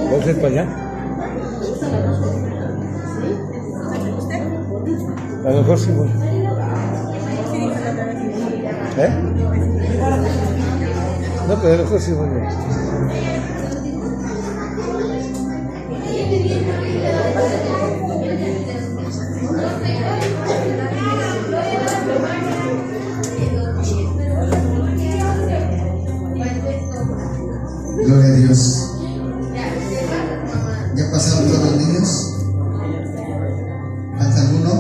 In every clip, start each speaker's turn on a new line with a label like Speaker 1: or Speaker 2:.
Speaker 1: ¿Puedes ir para allá? A lo mejor sí voy. No, pero a lo mejor sí voy.
Speaker 2: Gloria a Dios. ¿Ya pasaron todos los niños? ¿Falta alguno?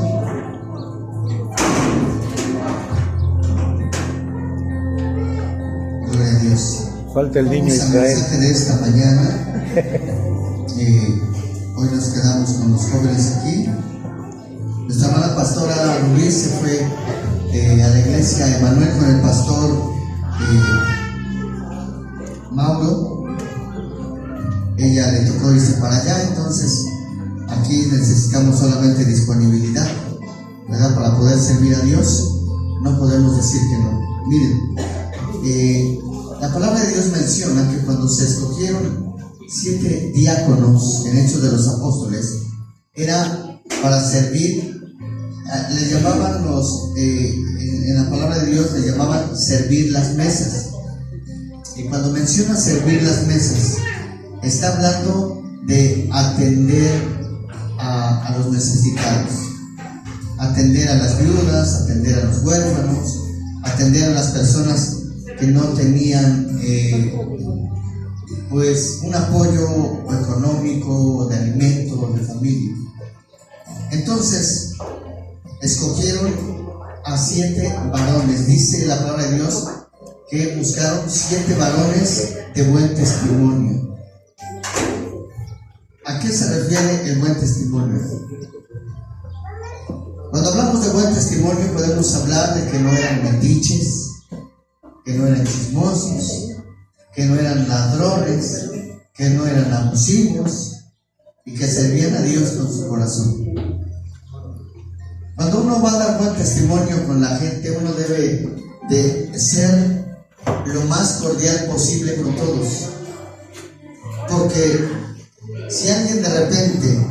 Speaker 2: Gloria a Dios.
Speaker 1: Falta el niño
Speaker 2: Vamos al
Speaker 1: Israel.
Speaker 2: mensaje de esta mañana. Hoy nos quedamos con los jóvenes aquí. Nuestra hermana pastora Luis se fue a la iglesia Emanuel con el pastor Mauro. Ella le tocó irse para allá, entonces aquí necesitamos solamente disponibilidad, ¿verdad? Para poder servir a Dios. No podemos decir que no. Miren, la palabra de Dios menciona que cuando se escogieron 7 diáconos en Hechos de los Apóstoles, era para servir, le llamaban en la palabra de Dios le llamaban servir las mesas. Y cuando menciona servir las mesas, está hablando de atender a los necesitados, atender a las viudas, atender a los huérfanos, atender a las personas que no tenían pues un apoyo económico, de alimento, de familia. Entonces escogieron a 7 varones. Dice la palabra de Dios que buscaron 7 varones de buen testimonio. ¿A qué se refiere el buen testimonio? Cuando hablamos de buen testimonio podemos hablar de que no eran metiches, que no eran chismosos, que no eran ladrones, que no eran abusivos y que servían a Dios con su corazón. Cuando uno va a dar buen testimonio con la gente, uno debe de ser lo más cordial posible con todos, porque si alguien de repente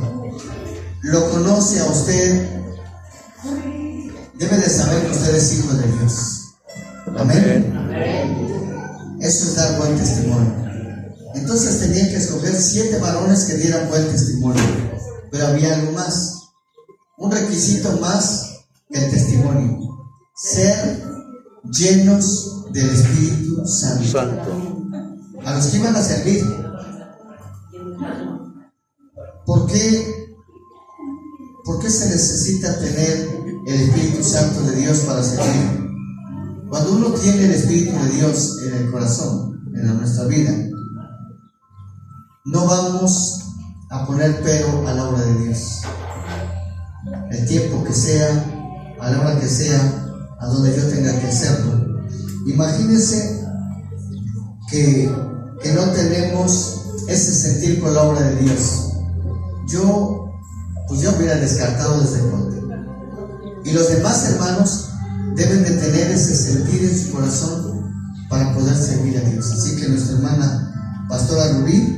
Speaker 2: lo conoce a usted, debe de saber que usted es hijo de Dios. Amén. Eso es dar buen testimonio. Entonces tenían que escoger 7 varones que dieran buen testimonio, pero había algo más, un requisito más que el testimonio: ser llenos del Espíritu Santo. A los que iban a servir. ¿Por qué se necesita tener el Espíritu Santo de Dios para servir? Cuando uno tiene el Espíritu de Dios en el corazón, en nuestra vida, no vamos a poner pero a la obra de Dios. El tiempo que sea, a la hora que sea, a donde yo tenga que hacerlo. Imagínense que no tenemos ese sentir con la obra de Dios. Yo hubiera descartado desde pronto. Y los demás hermanos deben de tener ese sentir en su corazón para poder servir a Dios. Así que nuestra hermana pastora Rubí,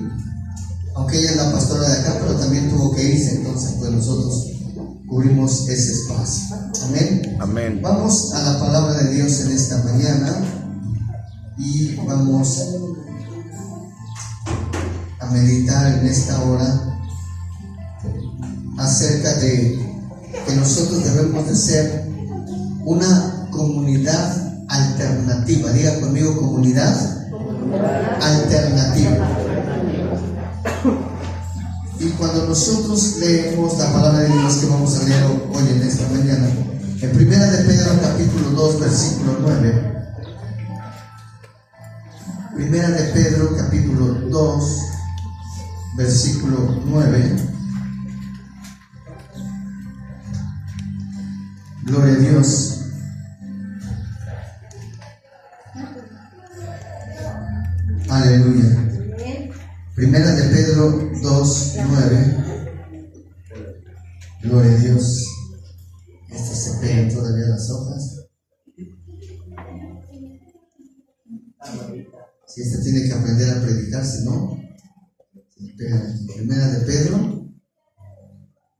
Speaker 2: aunque ella es la pastora de acá, pero también tuvo que irse, entonces pues nosotros cubrimos ese espacio. Amén.
Speaker 1: Amén.
Speaker 2: Vamos a la palabra de Dios en esta mañana y vamos a meditar en esta hora acerca de que nosotros debemos de ser una comunidad alternativa. Diga conmigo: comunidad alternativa. Y cuando nosotros leemos la palabra de Dios que vamos a leer hoy en esta mañana, en 1 de Pedro capítulo 2 versículo 9, 1 de Pedro capítulo 2 versículo 9, gloria a Dios. Aleluya. 1 Primera de Pedro 2:9. Gloria a Dios. Estas se pegan todavía las hojas. Si este tiene que aprender a predicarse, ¿no? Se pegan aquí. Primera de Pedro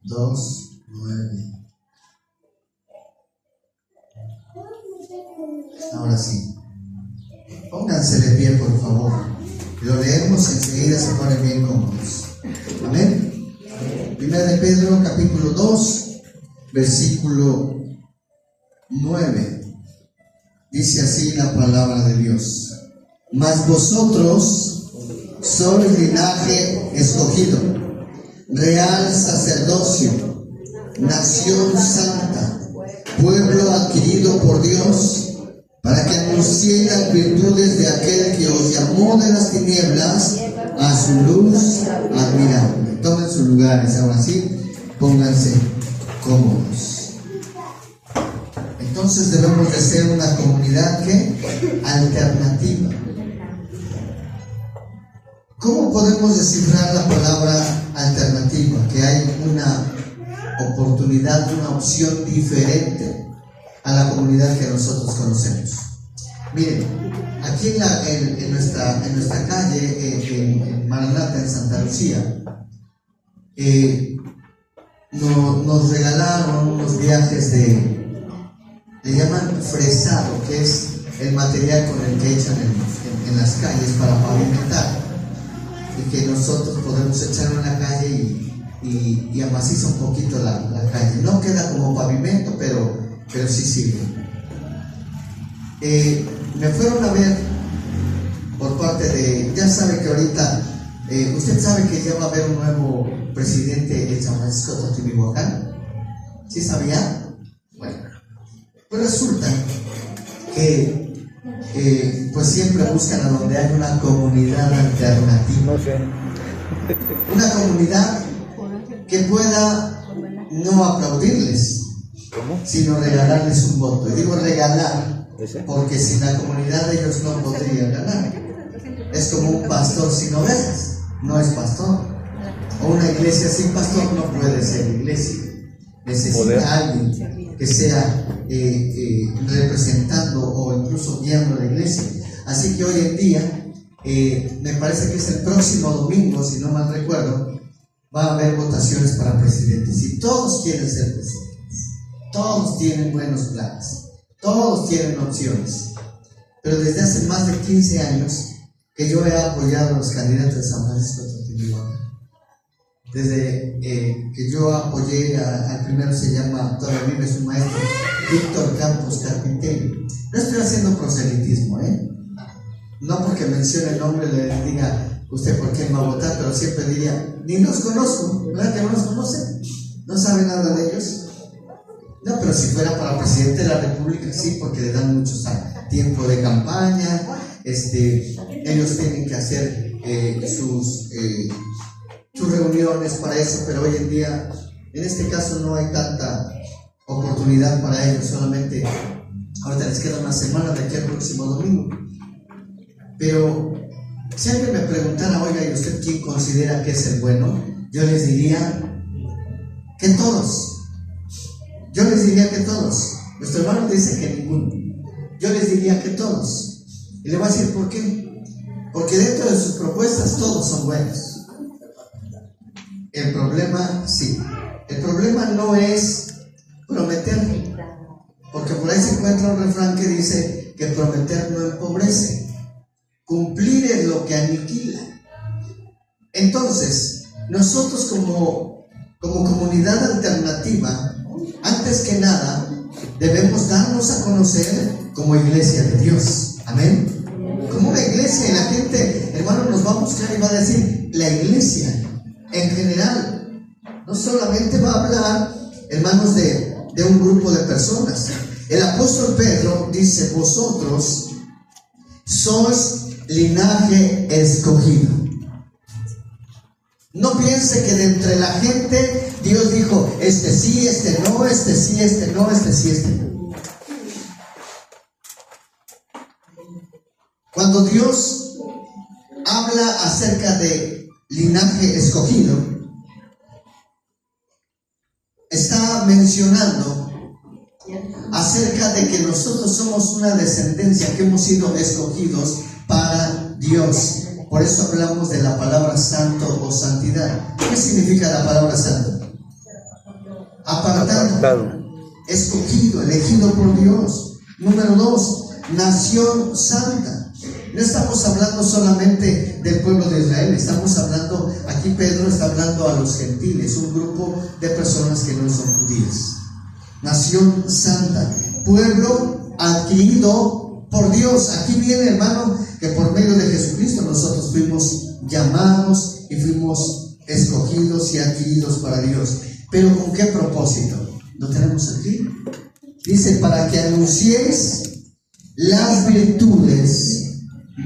Speaker 2: 2:9. Ahora sí. Pónganse de pie, por favor. Lo leemos y enseguida se ponen bien cómodos. Amén. Primera de Pedro, capítulo 2, versículo 9. Dice así la palabra de Dios: mas vosotros sois linaje escogido, real sacerdocio, nación santa, pueblo adquirido por Dios, para que anunciéis las virtudes de aquel que os llamó de las tinieblas a su luz admirable. Tomen sus lugares, ahora sí, pónganse cómodos. Entonces debemos de ser una comunidad que alternativa. ¿Cómo podemos descifrar la palabra alternativa? Que hay una oportunidad, una opción diferente a la comunidad que nosotros conocemos. Miren, aquí en nuestra calle, en Maranata, en Santa Lucía, nos regalaron unos viajes le llaman fresado, que es el material con el que echan en las calles para pavimentar, y que nosotros podemos echarlo en la calle y amaciza un poquito la calle. No queda como pavimento, pero sí sirve. Me fueron a ver por parte de, ya sabe que ahorita, usted sabe que ya va a haber un nuevo presidente en San Francisco Totihuacán. ¿Sí sabía? Bueno, pues resulta que pues siempre buscan a donde hay una comunidad alternativa.
Speaker 1: No sé.
Speaker 2: Una comunidad que pueda no aplaudirles,
Speaker 1: ¿Cómo?
Speaker 2: sino regalarles un voto. Y digo regalar,
Speaker 1: ¿Ese?
Speaker 2: porque sin la comunidad ellos no podrían ganar. Es como un pastor sin ovejas, no es pastor. O una iglesia sin pastor no puede ser iglesia. Necesita alguien que sea representando o incluso guiando la iglesia. Así que hoy en día, me parece que es el próximo domingo, si no mal recuerdo, va a haber votaciones para presidentes. Y todos quieren ser presidentes. Todos tienen buenos planes. Todos tienen opciones. Pero desde hace más de 15 años que yo he apoyado a los candidatos de San Francisco Totihuacán. Desde que yo apoyé al primero, se llama, todavía vive su maestro, Víctor Campos Carpintero. No estoy haciendo proselitismo, no porque mencione el nombre le diga usted por quién va a votar, pero siempre diría, ni los conozco, ¿verdad que no los conoce? ¿No sabe nada de ellos? No, pero si fuera para presidente de la República, sí, porque le dan mucho tiempo de campaña, ellos tienen que hacer sus reuniones para eso, pero hoy en día, en este caso, no hay tanta oportunidad para ellos, solamente ahorita les queda una semana de aquí al próximo domingo. Pero si alguien me preguntara, oiga, ¿y usted quién considera que es el bueno? Yo les diría que todos. Yo les diría que todos. Nuestro hermano dice que ninguno. Yo les diría que todos. Y le voy a decir por qué. Porque dentro de sus propuestas todos son buenos. El problema, sí. El problema no es prometer. Porque por ahí se encuentra un refrán que dice que prometer no empobrece. Cumplir es lo que aniquila. Entonces, nosotros como comunidad alternativa, antes que nada, debemos darnos a conocer como iglesia de Dios. Amén. Como una iglesia, y la gente, hermano, nos va a buscar y va a decir la iglesia en general. No solamente va a hablar, hermanos, de un grupo de personas. El apóstol Pedro dice: vosotros sois linaje escogido. No piense que de entre la gente Dios dijo, este sí, este no, este sí, este no, este sí, este no. Cuando Dios habla acerca de linaje escogido, está mencionando acerca de que nosotros somos una descendencia que hemos sido escogidos para Dios. Por eso hablamos de la palabra santo o santidad. ¿Qué significa la palabra santo? Apartado, escogido, elegido por Dios. Número 2, nación santa. No estamos hablando solamente del pueblo de Israel, estamos hablando, aquí Pedro está hablando a los gentiles, un grupo de personas que no son judías. Nación santa, pueblo adquirido por Dios. Aquí viene, hermano, que por medio de Jesucristo nosotros fuimos llamados y fuimos escogidos y adquiridos para Dios. Pero ¿con qué propósito? Lo tenemos aquí. Dice, para que anunciéis las virtudes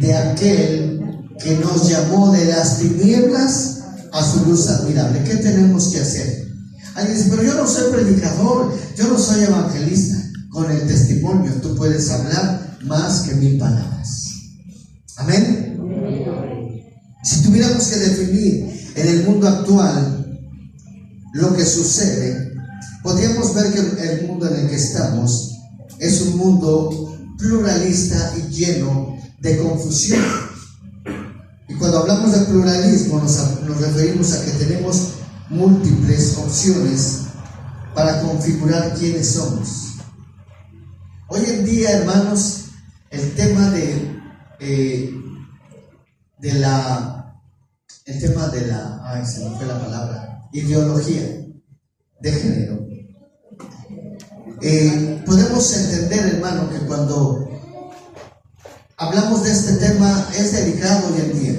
Speaker 2: de aquel que nos llamó de las tinieblas a su luz admirable. ¿Qué tenemos que hacer? Alguien dice, pero yo no soy predicador, yo no soy evangelista. Con el testimonio tú puedes hablar más que 1000 palabras. Amén. Si tuviéramos que definir en el mundo actual lo que sucede, podríamos ver que el mundo en el que estamos es un mundo pluralista y lleno de confusión. Y cuando hablamos de pluralismo nos referimos a que tenemos múltiples opciones para configurar quiénes somos. Hoy en día, hermanos, el tema de la se me fue la palabra, ideología de género. Podemos entender, hermano, que cuando hablamos de este tema es delicado hoy en día.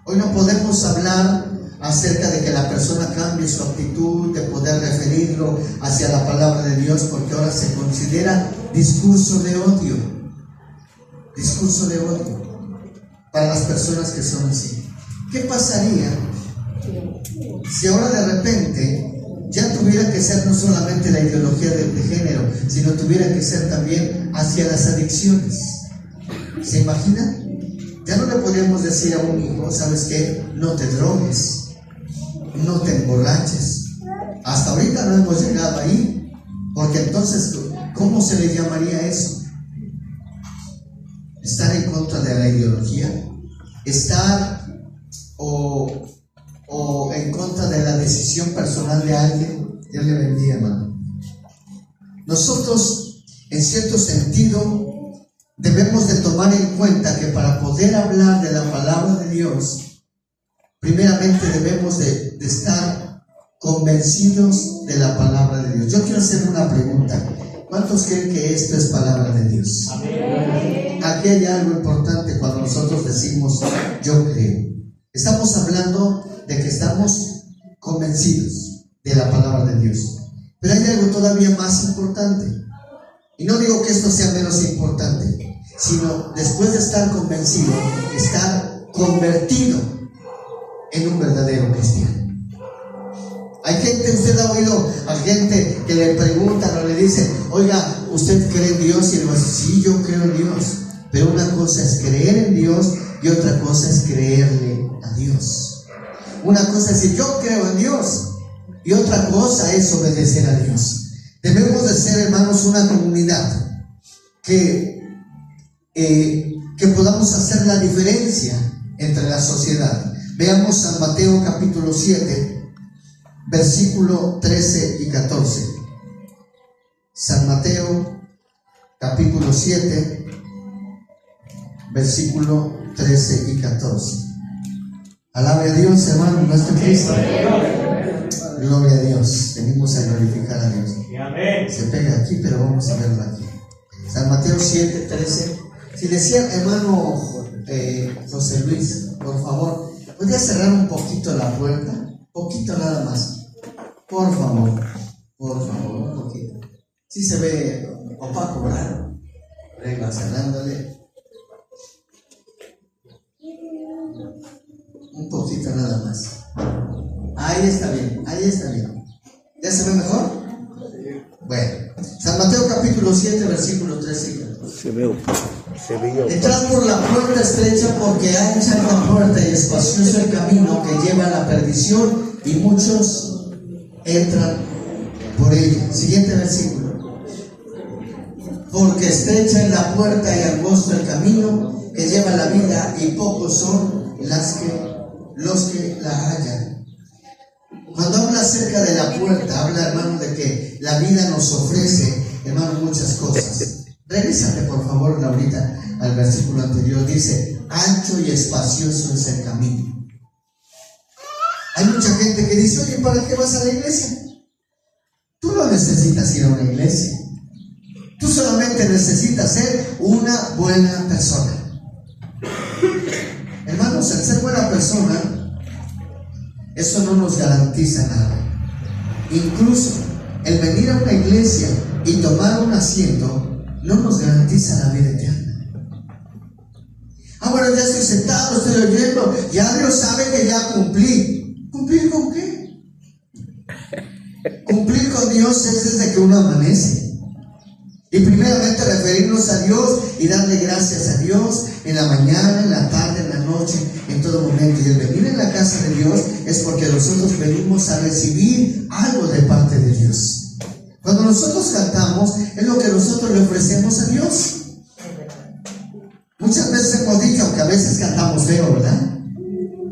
Speaker 2: Hoy no podemos hablar acerca de que la persona cambie su actitud, de poder referirlo hacia la palabra de Dios, porque ahora se considera discurso de odio para las personas que son así. ¿Qué pasaría si ahora de repente ya tuviera que ser no solamente la ideología de género, sino tuviera que ser también hacia las adicciones? ¿Se imagina? Ya no le podríamos decir a un hijo, ¿sabes qué? No te drogues, no te emborraches. Hasta ahorita no hemos llegado ahí, porque entonces, ¿cómo se le llamaría eso? Estar en contra de la ideología, estar o en contra de la decisión personal de alguien. Dios le bendiga, hermano. Nosotros, en cierto sentido, debemos de tomar en cuenta que para poder hablar de la palabra de Dios, primeramente debemos de estar convencidos de la palabra de Dios. Yo quiero hacer una pregunta. ¿Cuántos creen que esto es palabra de Dios? Amén. Aquí hay algo importante cuando nosotros decimos yo creo. Estamos hablando de que estamos convencidos de la palabra de Dios. Pero hay algo todavía más importante. Y no digo que esto sea menos importante, sino después de estar convencido, estar convertido en un verdadero cristiano. Hay gente, usted ha oído a gente que le preguntan o le dicen, oiga, ¿usted cree en Dios? Y él va a decir, sí, yo creo en Dios. Pero una cosa es creer en Dios y otra cosa es creerle a Dios. Una cosa es decir, yo creo en Dios, y otra cosa es obedecer a Dios. Debemos de ser, hermanos, una comunidad que podamos hacer la diferencia entre la sociedad. Veamos San Mateo capítulo 7, versículo 13 y 14. San Mateo capítulo 7, versículo 13 y 14. Alabe a Dios, hermano, nuestro Cristo. Gloria a Dios. Venimos a glorificar a Dios. Se pega aquí, pero vamos a verlo aquí. San Mateo 7, 13. Si decía, hermano José Luis, por favor, ¿podría cerrar un poquito la puerta? Poquito nada más. Por favor, un poquito. Sí se ve opaco, ¿verdad? Venga, cerrándole. Un poquito nada más. Ahí está bien, ahí está bien. ¿Ya se ve mejor? Bueno, San Mateo capítulo 7, versículo 13 y 14.
Speaker 1: Se ve opaco. Se veía.
Speaker 2: Entrad por la puerta estrecha, porque ancha es la puerta y espacioso el camino que lleva a la perdición, y muchos entran por ella. Siguiente versículo. Porque estrecha es la puerta y angosto el camino que lleva a la vida, y pocos son los que la hallan. Cuando habla acerca de la puerta, habla, hermano, de que la vida nos ofrece, hermano, muchas cosas. Regrésate, por favor, Laurita, al versículo anterior. Dice: ancho y espacioso es el camino. Hay mucha gente que dice: oye, ¿para qué vas a la iglesia? Tú no necesitas ir a una iglesia. Tú solamente necesitas ser una buena persona. Hermanos, el ser buena persona, eso no nos garantiza nada. Incluso el venir a una iglesia y tomar un asiento no nos garantiza la vida eterna. Ah, bueno, ya estoy sentado, estoy oyendo, ya Dios sabe que ya cumplí. ¿Cumplir con qué? Cumplir con Dios es desde que uno amanece. Y primeramente referirnos a Dios y darle gracias a Dios en la mañana, en la tarde, en la noche, en todo momento. Y el venir en la casa de Dios es porque nosotros venimos a recibir algo de parte de Dios. Cuando nosotros cantamos, es lo que nosotros le ofrecemos a Dios. Muchas veces hemos dicho, aunque a veces cantamos feo, ¿verdad?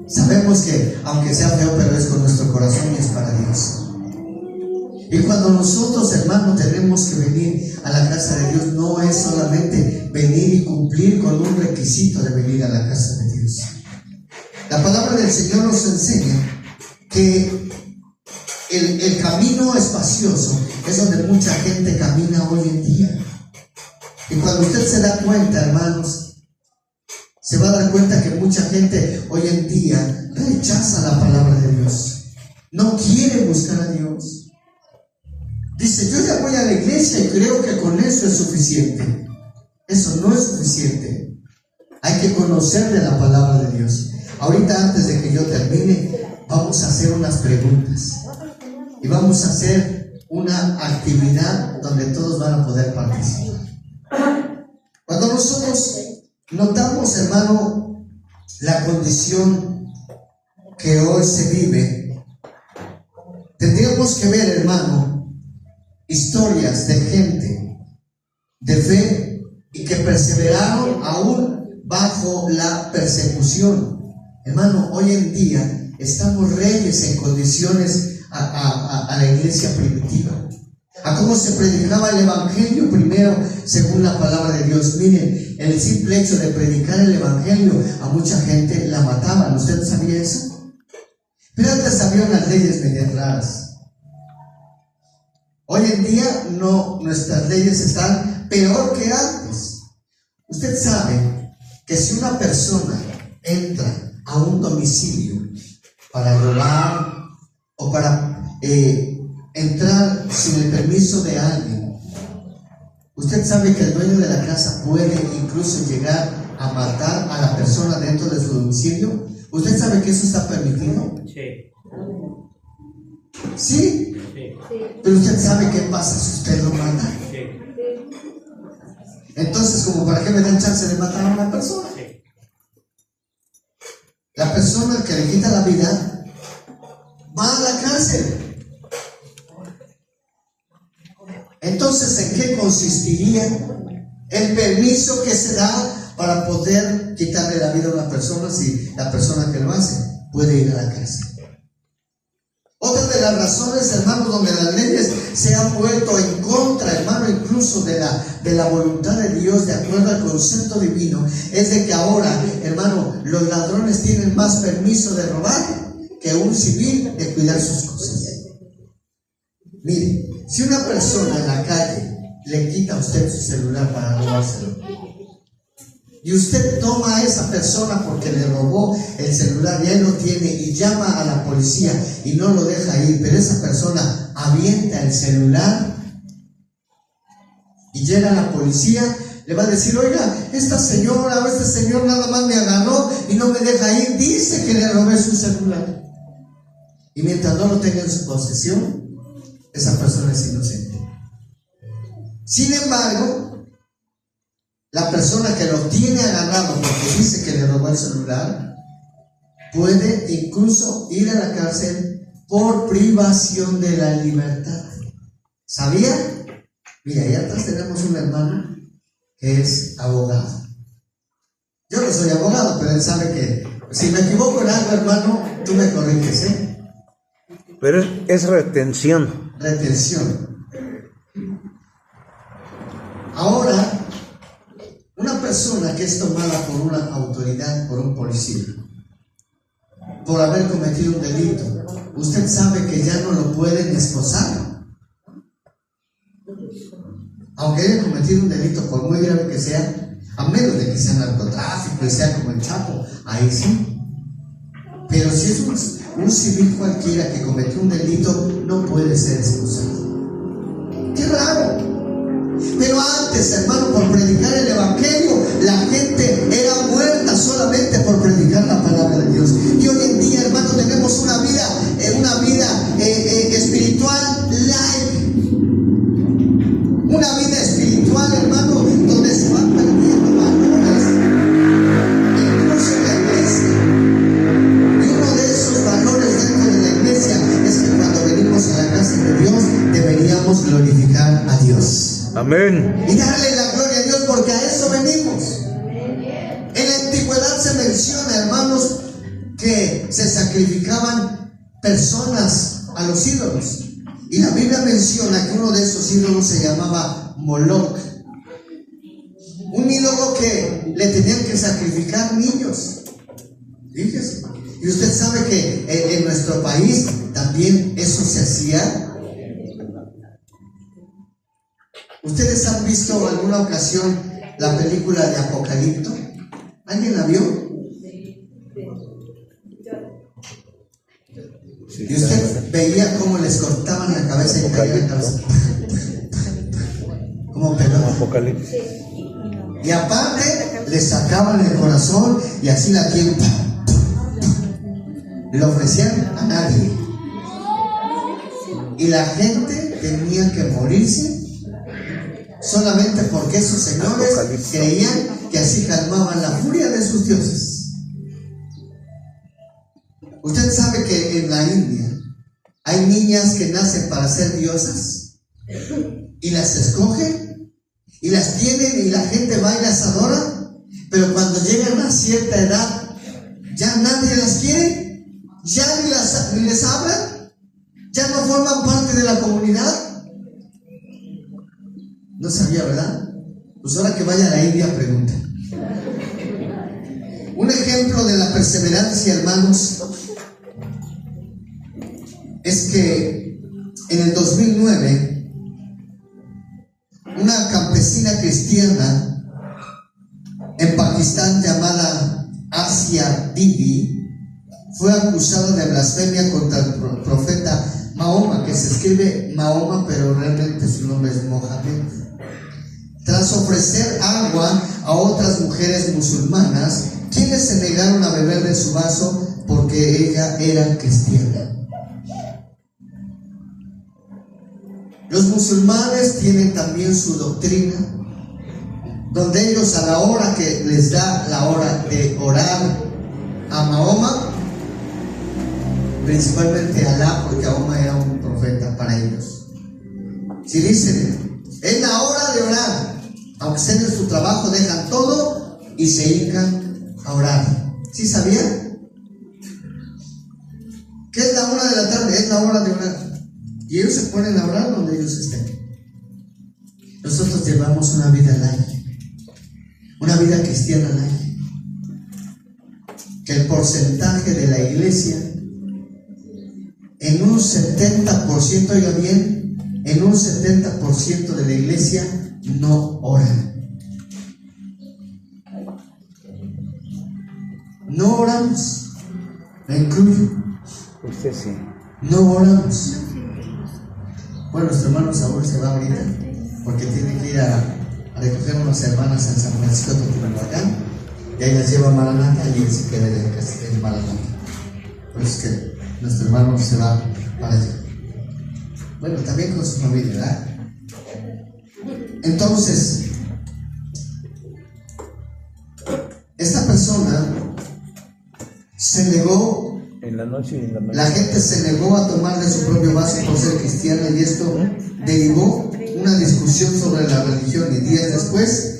Speaker 2: Sabemos que aunque sea feo, pero es con nuestro corazón y es para Dios. Y cuando nosotros, hermanos, tenemos que venir a la casa de Dios, no es solamente venir y cumplir con un requisito de venir a la casa de Dios. La palabra del Señor nos enseña que el camino espacioso es donde mucha gente camina hoy en día. Y cuando usted se da cuenta, hermanos, se va a dar cuenta que mucha gente hoy en día rechaza la palabra de Dios. No quiere buscar a Dios. Dice: yo ya voy a la iglesia y creo que con eso es suficiente. Eso no es suficiente. Hay que conocer de la palabra de Dios. Ahorita, antes de que yo termine, vamos a hacer unas preguntas. Y vamos a hacer una actividad donde todos van a poder participar. Cuando nosotros notamos, hermano, la condición que hoy se vive, tendríamos que ver, hermano, historias de gente de fe y que perseveraron aún bajo la persecución. Hermano, hoy en día estamos reyes en condiciones a la iglesia primitiva, a cómo se predicaba el evangelio primero según la palabra de Dios. Miren, el simple hecho de predicar el evangelio a mucha gente la mataban. ¿Usted sabía eso? Pero antes había unas leyes medio raras. Hoy en día no, nuestras leyes están peor que antes. Usted sabe que si una persona entra a un domicilio para robar o para entrar sin el permiso de alguien, usted sabe que el dueño de la casa puede incluso llegar a matar a la persona dentro de su domicilio. ¿Usted sabe que eso está permitido?
Speaker 3: Sí.
Speaker 2: ¿Sí?
Speaker 3: Sí.
Speaker 2: Pero usted sabe qué pasa si usted lo mata.
Speaker 3: Sí.
Speaker 2: Entonces, ¿como para qué me dan chance de matar a una persona?
Speaker 3: Sí.
Speaker 2: La persona que le quita la vida va a la cárcel. Entonces, ¿en qué consistiría el permiso que se da para poder quitarle la vida a una persona si la persona que lo hace puede ir a la cárcel? Otra de las razones, hermanos, donde las leyes se han vuelto en contra, hermano, incluso de la voluntad de Dios, de acuerdo al concepto divino, es de que ahora, hermano, los ladrones tienen más permiso de robar que un civil de cuidar sus cosas. Mire, si una persona en la calle le quita a usted su celular para robárselo, y usted toma a esa persona porque le robó el celular y él lo tiene y llama a la policía y no lo deja ir, pero esa persona avienta el celular y llega a la policía, le va a decir: oiga, esta señora o este señor nada más me agarró y no me deja ir, dice que le robé su celular. Y mientras no lo tenga en su posesión, esa persona es inocente. Sin embargo, la persona que lo tiene agarrado porque dice que le robó el celular puede incluso ir a la cárcel por privación de la libertad. ¿Sabía? Mira, ahí atrás tenemos una hermana que es abogada. Yo no soy abogado, pero él sabe que si me equivoco en algo, hermano, tú me corriges, ¿eh?
Speaker 1: Pero es retención.
Speaker 2: Retención. Ahora, una persona que es tomada por una autoridad, por un policía, por haber cometido un delito, usted sabe que ya no lo pueden esposar. Aunque haya cometido un delito, por muy grave que sea, a menos de que sea narcotráfico y sea como el Chapo, ahí sí. Pero si es un civil cualquiera que cometió un delito, no puede ser esposado. ¡Qué raro! Pero antes, hermano, por predicar el evangelio, la gente era muerta solamente por predicar la palabra de Dios. Y hoy en día, hermano, tenemos una vida espiritual live. Una vida espiritual, hermano, donde se van perdiendo valores, incluso en la iglesia. Y uno de esos valores dentro de la iglesia es que cuando venimos a la casa de Dios, deberíamos glorificar a Dios.
Speaker 1: Amén.
Speaker 2: Y darle la gloria a Dios, porque a eso venimos. En la antigüedad se menciona, hermanos, que se sacrificaban personas a los ídolos. Y la Biblia menciona que uno de esos ídolos se llamaba Moloch. Un ídolo que le tenían que sacrificar niños. Fíjese. Y usted sabe que en nuestro país también eso se hacía. ¿Ustedes han visto alguna ocasión la película de Apocalipto? ¿Alguien la vio?
Speaker 1: Sí,
Speaker 2: Y usted veía cómo les cortaban la cabeza y caían la cabeza. Como pelota.
Speaker 1: Apocalipsis.
Speaker 2: Y aparte, le sacaban el corazón y así la piel. Lo ofrecían a nadie. Y la gente tenía que morirse solamente porque esos señores creían que así calmaban la furia de sus dioses. Usted sabe que en la India hay niñas que nacen para ser diosas y las escogen y las tienen y la gente va y las adora, pero cuando llegan a cierta edad ya nadie las quiere, ya ni les hablan, ya no forman parte de la comunidad. No sabía, ¿verdad? Pues ahora que vaya a la India pregunta. Un ejemplo de la perseverancia, hermanos, es que en el 2009 una campesina cristiana en Pakistán llamada Asia Bibi fue acusada de blasfemia contra el profeta Mahoma, que se escribe Mahoma pero realmente su nombre es Mohammed, tras ofrecer agua a otras mujeres musulmanas quienes se negaron a beber de su vaso porque ella era cristiana. Los musulmanes tienen también su doctrina, donde ellos a la hora que les da la hora de orar a Mahoma, principalmente a Alá, porque Mahoma era un profeta para ellos, si dicen, es la hora de orar, aunque estén en su trabajo, dejan todo y se hincan a orar. ¿Sí sabían? ¿Qué es la 1 de la tarde? Es la hora de orar. Y ellos se ponen a orar donde ellos estén. Nosotros llevamos una vida light, una vida cristiana light. Que el porcentaje de la iglesia, en un 70%, oiga bien, en un 70% de la iglesia no ora. No oramos, me incluyo.
Speaker 1: Usted sí.
Speaker 2: No oramos. Bueno, nuestro hermano Saúl se va ahorita porque tiene que ir a recoger unas hermanas en San Francisco de Teotihuacán y ahí las lleva a Maranata y él se queda en Maranata. Por eso es que nuestro hermano se va para allá. Bueno, también con su familia, ¿verdad? Entonces, se negó.
Speaker 1: En la noche y en la
Speaker 2: La
Speaker 1: mañana.
Speaker 2: gente se negó a tomar de su propio vaso por ser cristiana y esto derivó una discusión sobre la religión y días después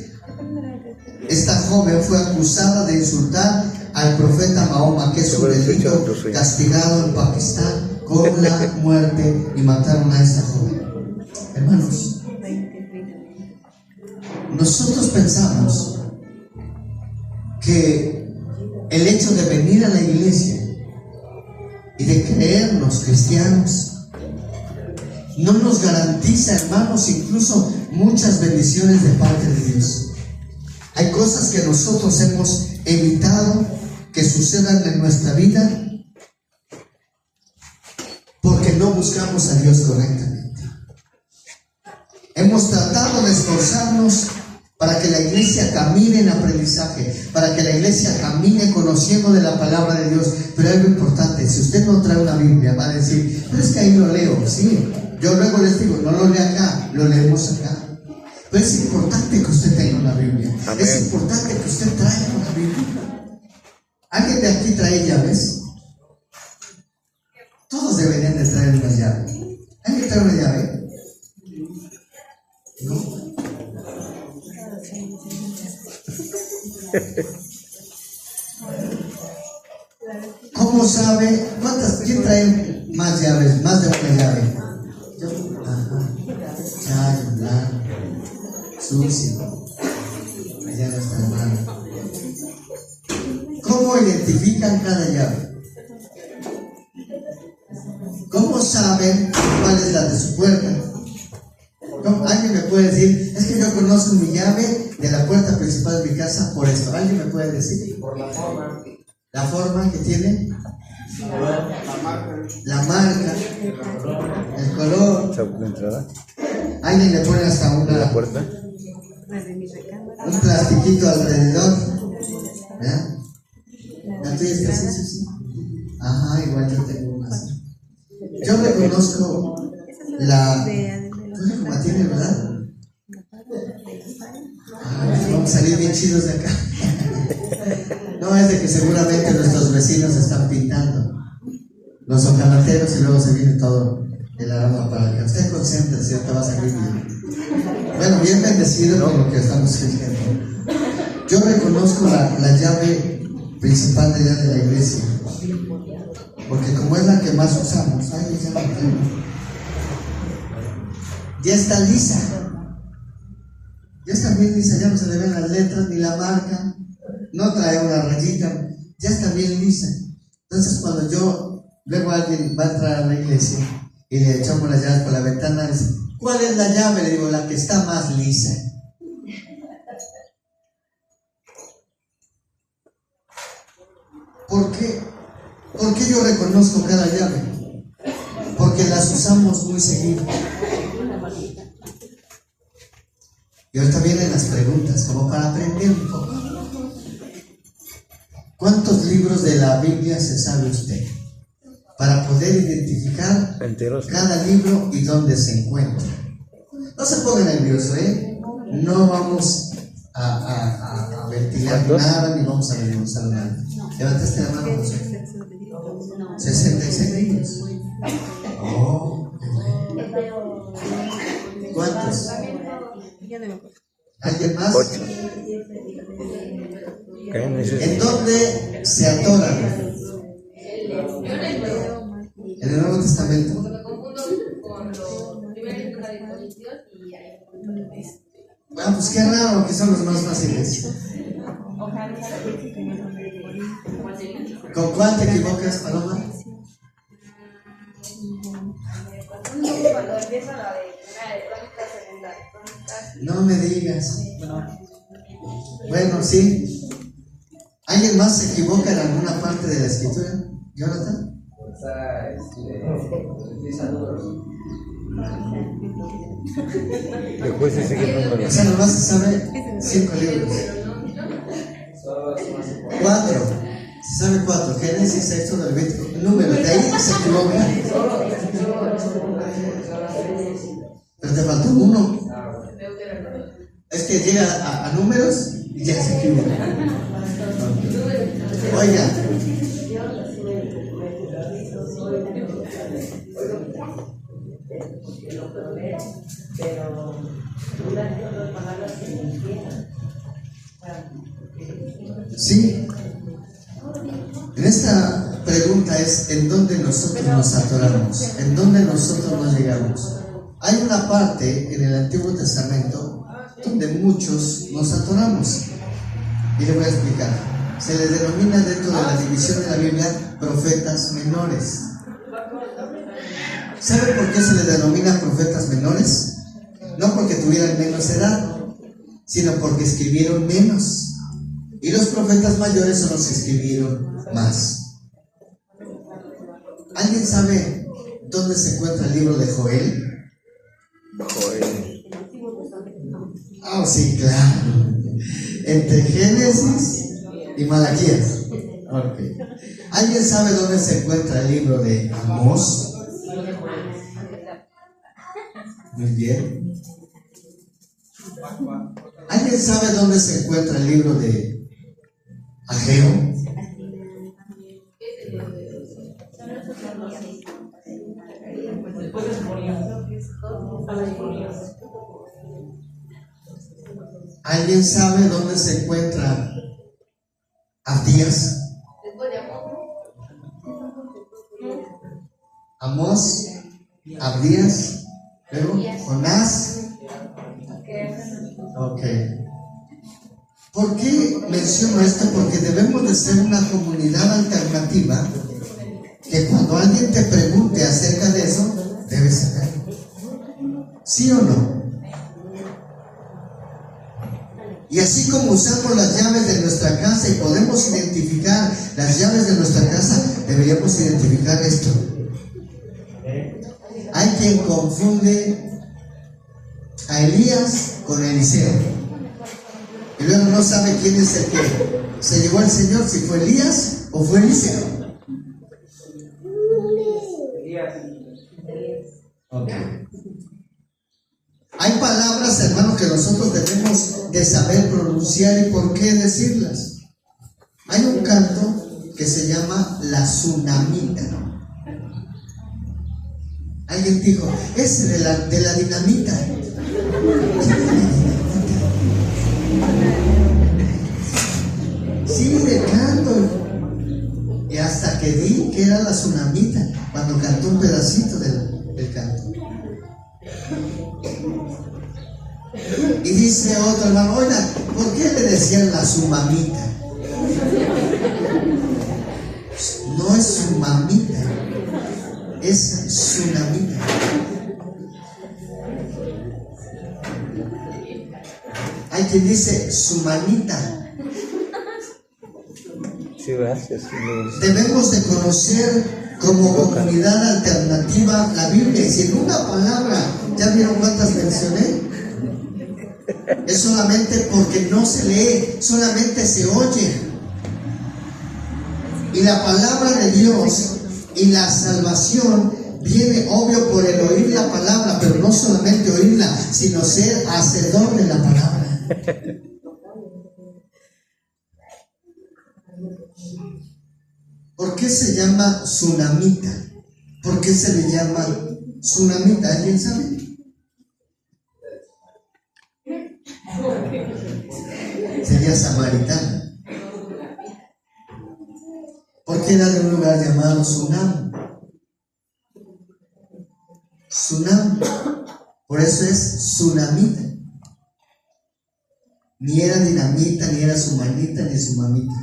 Speaker 2: esta joven fue acusada de insultar al profeta Mahoma, que es un delito castigado en Pakistán con la muerte, y mataron a esta joven. Hermanos, nosotros pensamos que el hecho de venir a la iglesia y de creernos cristianos no nos garantiza, hermanos, incluso muchas bendiciones de parte de Dios. Hay cosas que nosotros hemos evitado que sucedan en nuestra vida porque no buscamos a Dios correctamente. Hemos tratado de esforzarnos para que la iglesia camine en aprendizaje, para que la iglesia camine conociendo de la palabra de Dios. Pero algo importante: si usted no trae una Biblia, va a decir, pero es que ahí lo leo. Sí, yo luego les digo, no lo lea acá, lo leemos acá. Pero es importante que usted tenga una Biblia.
Speaker 1: Amén.
Speaker 2: Es importante que usted traiga una Biblia. ¿Alguien de aquí trae llaves? Todos deberían de traer una llave. ¿Alguien trae una llave? ¿No? ¿Cómo sabe? ¿Quién trae más llaves? Más de una llave. Yo. Ajá. Chayo, blanco, sucio. Allá no está hermano. ¿Cómo identifican cada llave? ¿Cómo saben cuál es la de su puerta? Alguien me puede decir, es que yo conozco mi llave de la puerta principal de mi casa por esto. ¿Alguien me puede decir?
Speaker 3: Por la forma.
Speaker 2: ¿La forma que tiene? La marca. El color.
Speaker 1: ¿Sabe de entrada?
Speaker 2: Alguien le pone hasta
Speaker 1: ¿De la
Speaker 2: una,
Speaker 1: puerta?
Speaker 2: un plastiquito alrededor. ¿Verdad? ¿La tuya está así, sí? Ajá, igual yo tengo una así. Yo reconozco la... ¿Tú la tienes, verdad? Vamos a salir bien chidos de acá. No, es de que seguramente nuestros vecinos están pintando los hojalateros y luego se viene todo el aroma para acá. Usted concéntrese, ¿cierto? Va a salir bien. Bueno, bien bendecido con lo que estamos diciendo. Yo reconozco la llave principal de allá de la iglesia, porque como es la que más usamos, ya está lisa. Ya está bien lisa, ya no se le ven las letras ni la marca, no trae una rayita, ya está bien lisa. Entonces cuando luego alguien va a entrar a la iglesia y le echamos las llaves por la ventana, dice, ¿cuál es la llave? Le digo, la que está más lisa. ¿Por qué? ¿Por qué yo reconozco cada llave? Porque las usamos muy seguido. Y ahorita vienen las preguntas, como para aprender un poco. ¿Cuántos libros de la Biblia se sabe usted? Para poder identificar
Speaker 1: Enteros.
Speaker 2: cada libro y dónde se encuentra. No se ponga nervioso, ¿eh? No vamos a ventilar nada, ni vamos a desmenuzar nada. Levantaste la mano, José. 66 libros. Oh, ¿cuántos? ¿Alguien más?
Speaker 1: 8. ¿Qué necesita?
Speaker 2: ¿En dónde se atoran? En el Nuevo Testamento. Bueno, pues qué raro, que son los más fáciles. ¿Con cuál te equivocas, Paloma? No me digas. Bueno, sí. ¿Alguien más se equivoca en alguna parte de la escritura? ¿Jonathan?
Speaker 1: Después se sigue el número.
Speaker 2: O sea, nomás se sabe 5 libros. 4. Se sabe 4. Génesis, Éxodo, Levítico. Número, de ahí se equivoca. Pero te faltó uno. Es que llega a números y ya se equivoca. Oiga, Sí. En esta pregunta es ¿en dónde nosotros nos atoramos? ¿En dónde nosotros no llegamos? Hay una parte en el Antiguo Testamento donde muchos nos atoramos. Y le voy a explicar. Se les denomina dentro de la división de la Biblia profetas menores. ¿Sabe por qué se les denomina profetas menores? No porque tuvieran menos edad, sino porque escribieron menos. Y los profetas mayores son los que escribieron más. ¿Alguien sabe dónde se encuentra el libro de Joel?
Speaker 1: Joel.
Speaker 2: Ah, sí, claro. Entre Génesis y Malaquías. Okay. ¿Alguien sabe dónde se encuentra el libro de Amós? Muy bien. ¿Alguien sabe dónde se encuentra el libro de Ageo? ¿Alguien sabe dónde se encuentra Abdías? Amós, Abdías, luego Jonás. Ok. ¿Por qué menciono esto? Porque debemos de ser una comunidad alternativa que cuando alguien te pregunte acerca de eso, debes saberlo. ¿Sí o no? Y así como usamos las llaves de nuestra casa y podemos identificar las llaves de nuestra casa, deberíamos identificar esto. Hay quien confunde a Elías con Eliseo. Y luego no sabe quién es el que se llevó al Señor, si fue Elías o fue Eliseo. Okay. Hay palabras, hermanos, que nosotros debemos de saber pronunciar y por qué decirlas. Hay un canto que se llama La Tsunamita. Alguien dijo, ese de la dinamita. Sí, de canto. Y hasta que di que era la tsunamita, cuando cantó un pedacito del canto. Y dice otro hermano, oiga, ¿por qué le decían la sumamita? No es sumamita, es tsunamita. Hay quien dice sumanita.
Speaker 1: Sí, gracias.
Speaker 2: Debemos de conocer como comunidad alternativa la Biblia. Y si en una palabra, ¿ya vieron cuántas mencioné? Es solamente porque no se lee, solamente se oye. Y la palabra de Dios y la salvación viene obvio por el oír la palabra, pero no solamente oírla, sino ser hacedor de la palabra. ¿Por qué se llama tsunamita? ¿Por qué se le llama tsunamita? ¿Alguien sabe? Sería samaritana. Porque era de un lugar llamado Sunam. Sunam. Por eso es tsunamita. Ni era dinamita, ni era sumanita, ni sumamita.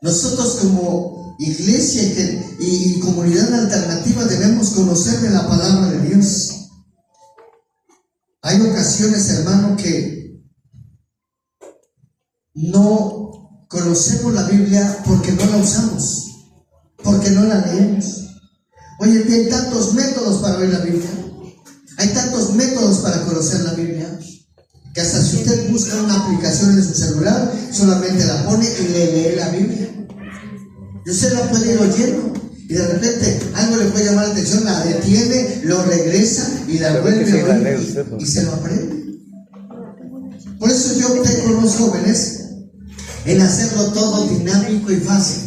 Speaker 2: Nosotros como iglesia y comunidad alternativa debemos conocer de la palabra de Dios. Hay ocasiones, hermano, que no conocemos la Biblia porque no la usamos, porque no la leemos. Hoy en día hay tantos métodos para ver la Biblia, hay tantos métodos para conocer la Biblia, que hasta si usted busca una aplicación en su celular, solamente la pone y lee la Biblia. Y usted la puede ir oyendo, y de repente algo le puede llamar la atención, la detiene, lo regresa y la vuelve a oír y se lo aprende. Por eso yo opté con los jóvenes en hacerlo todo dinámico y fácil.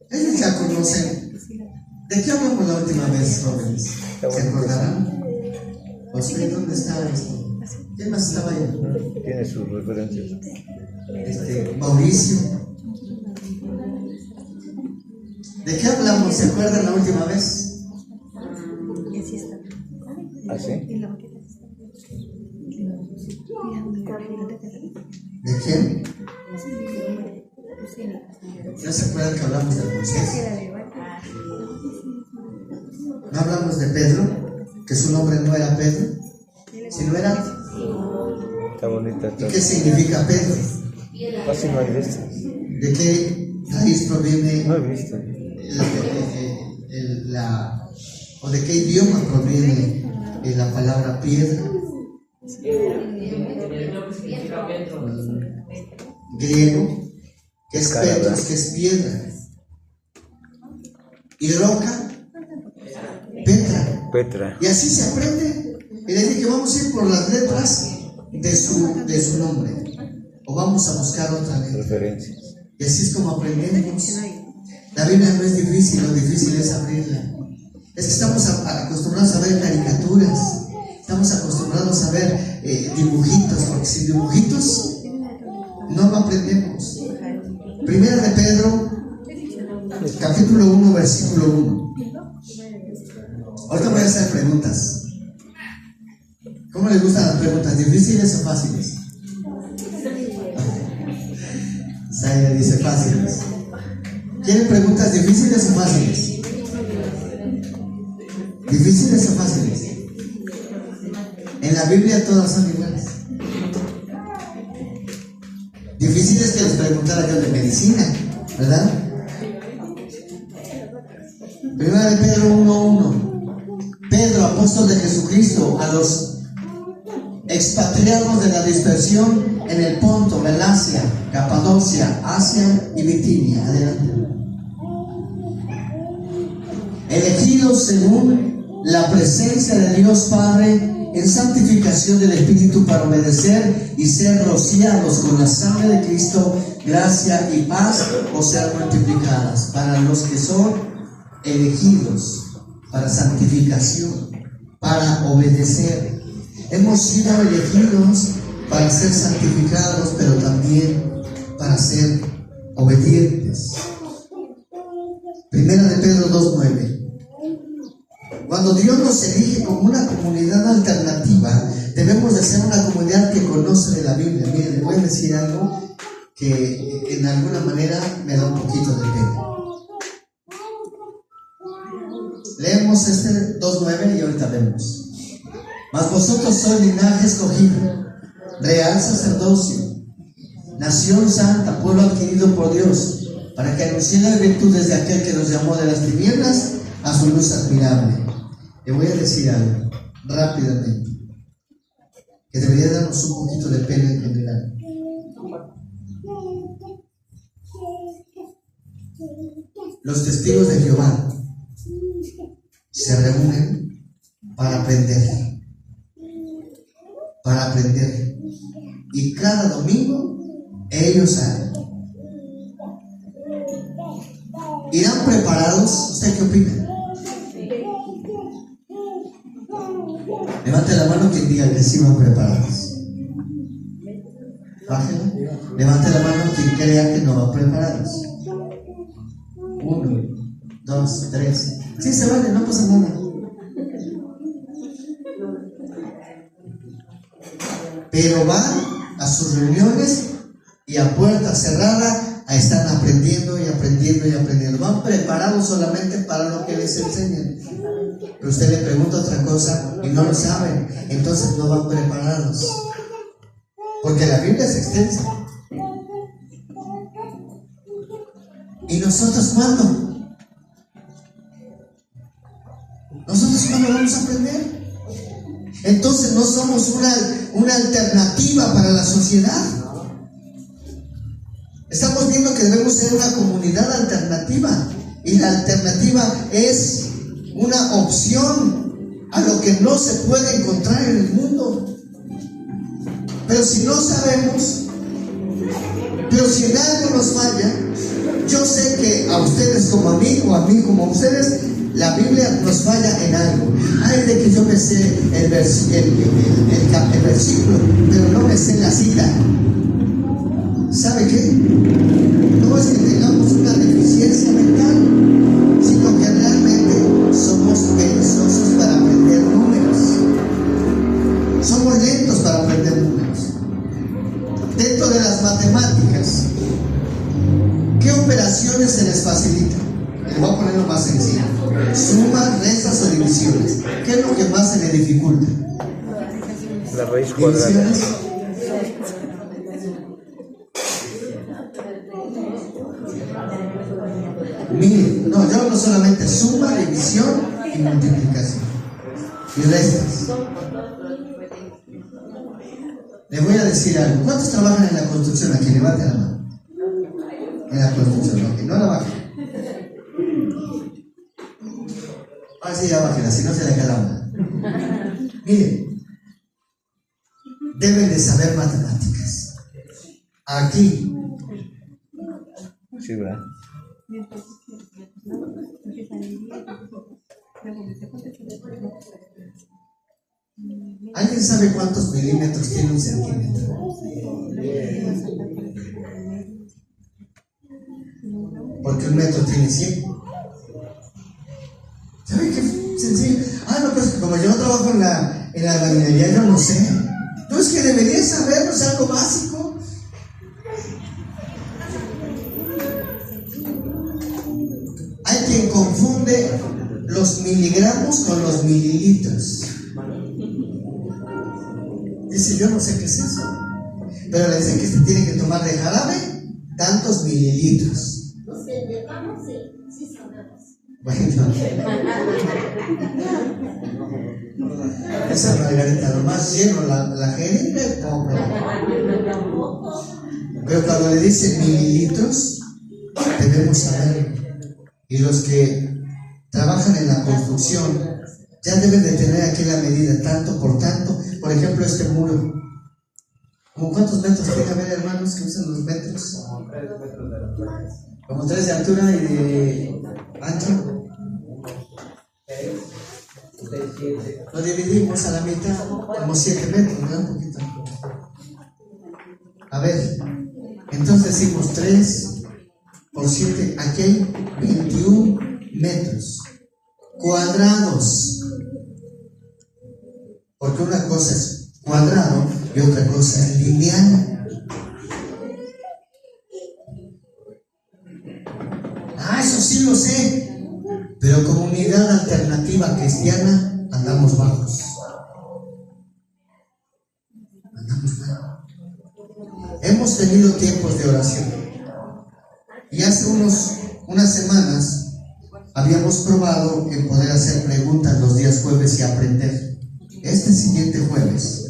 Speaker 2: Ellos ya conocen conocen. ¿De qué hablamos la última vez, jóvenes? ¿Se acordarán? José, ¿dónde estaba esto? ¿Quién más estaba ahí?
Speaker 1: Tiene sus referencias.
Speaker 2: Mauricio. ¿De qué hablamos? ¿Se acuerdan la última vez?
Speaker 1: ¿Ah, sí?
Speaker 2: ¿De quién? ¿No se acuerdan que hablamos de Moisés? ¿No hablamos de Pedro? Que su nombre no era Pedro, sino era...
Speaker 1: Está bonita.
Speaker 2: ¿Y qué significa Pedro?
Speaker 1: Casi no hay visto.
Speaker 2: ¿De qué raíz proviene
Speaker 1: No he visto.
Speaker 2: o de qué idioma proviene la palabra piedra? Griego, que es petros, que es piedra. Y roca, Petra.
Speaker 1: Petra.
Speaker 2: Y así se aprende. Y les dije, vamos a ir por las letras de su nombre. O vamos a buscar otra letra.
Speaker 1: Referencias.
Speaker 2: Y así es como aprendemos. La Biblia no es difícil, lo difícil es abrirla. Es que estamos acostumbrados a ver caricaturas. Estamos acostumbrados a ver dibujitos, porque sin dibujitos no lo aprendemos. Primera de Pedro, capítulo 1, versículo 1. Ahorita voy a hacer preguntas. ¿Cómo les gustan las preguntas? ¿Difíciles o fáciles? Saya dice fáciles. ¿Quieren preguntas difíciles o fáciles? ¿Difíciles o fáciles? En la Biblia todas son iguales. Difíciles que les preguntara yo de medicina, ¿verdad? Primera de Pedro 1:1. Pedro, apóstol de Jesucristo, a los expatriados de la dispersión en el Ponto, Galacia, Capadocia, Asia y Bitinia. Adelante. Elegidos según la presencia de Dios Padre en santificación del Espíritu para obedecer y ser rociados con la sangre de Cristo, gracia y paz os sean multiplicadas para los que son elegidos para santificación, para obedecer. Hemos sido elegidos para ser santificados, pero también para ser obedientes. Primera de Pedro 2:9. Cuando Dios nos elige como una comunidad alternativa, debemos de ser una comunidad que conoce de la Biblia. Miren, les voy a decir algo que en alguna manera me da un poquito de pena. Leemos este 2:9 y ahorita vemos. Mas vosotros sois linaje escogido, real sacerdocio, nación santa, pueblo adquirido por Dios, para que anuncie las virtudes de aquel que nos llamó de las tinieblas a su luz admirable. Le voy a decir algo rápidamente, que debería darnos un poquito de pena en general. Los testigos de Jehová se reúnen para aprender. Y cada domingo ellos salen. ¿Irán preparados? ¿Usted qué opina? Levante la mano quien diga que sí van preparados. Bájela. Levante la mano quien crea que no van preparados. 1, 2, 3. Sí, se vale, no pasa nada. Pero van a sus reuniones y a puerta cerrada están aprendiendo y aprendiendo y aprendiendo. Van preparados solamente para lo que les enseñan. Pero usted le pregunta otra cosa y no lo saben, entonces no van preparados. Porque la Biblia es extensa. ¿Y nosotros cuándo? ¿Nosotros cuándo vamos a aprender? Entonces no somos una alternativa para la sociedad. Estamos viendo que debemos ser una comunidad alternativa. Y la alternativa es una opción a lo que no se puede encontrar en el mundo. Pero si no sabemos, Pero si en algo nos falla, yo sé que a ustedes como a mí, o a mí como a ustedes, la Biblia nos falla en algo. Ay, de que yo me sé el versículo, pero no me sé la cita. ¿Sabe qué? No es que tengamos una deficiencia mental, sino que realmente somos perezosos para aprender números. Somos lentos para aprender números. Dentro de las matemáticas, ¿qué operaciones se les facilita? Les voy a poner lo más sencillo: sumas, restas o divisiones. ¿Qué es lo que más se le dificulta?
Speaker 1: La raíz cuadrada.
Speaker 2: Divisiones. Miren, no, yo hablo solamente suma, división y multiplicación y restas. Les voy a decir algo. ¿Cuántos trabajan en la construcción aquí? Levanten la mano. En la construcción, ok, no la bajen. Ahora sí, ya bájenla, si no se le queda una. Miren, deben de saber matemáticas. Aquí,
Speaker 1: Sí, ¿verdad?
Speaker 2: ¿alguien sabe cuántos milímetros tiene un centímetro? Porque un metro tiene 100. ¿Sabe qué sencillo? No, pues como yo trabajo en la albañilería, yo no sé. No, es que debería saberlo, es algo básico. Hay quien confunde los miligramos con los mililitros. Dice, yo no sé qué es eso, pero le dicen que se tiene que tomar de jarabe tantos mililitros.
Speaker 3: Los que dejamos, sí sabemos.
Speaker 2: Bueno, esa Margarita, nomás lleno la jeringa y poco. Pero cuando le dicen mililitros, debemos saberlo. Y los que trabajan en la construcción ya deben de tener aquí la medida, tanto por tanto. Por ejemplo, este muro, ¿como cuántos metros tiene? A ver, hermanos, que usan los metros. Como 3 de altura y de ancho. Lo dividimos a la mitad, como 7 metros, ¿verdad? Un poquito. A ver, entonces decimos 3 por 7, aquí hay 21 metros cuadrados. Porque una cosa es cuadrado y otra cosa es lineal. Eso sí lo sé. Pero como unidad alternativa cristiana andamos bajos. Andamos bajos. Hemos tenido tiempos de oración. Y hace unas semanas habíamos probado en poder hacer preguntas los días jueves y aprender. Este siguiente jueves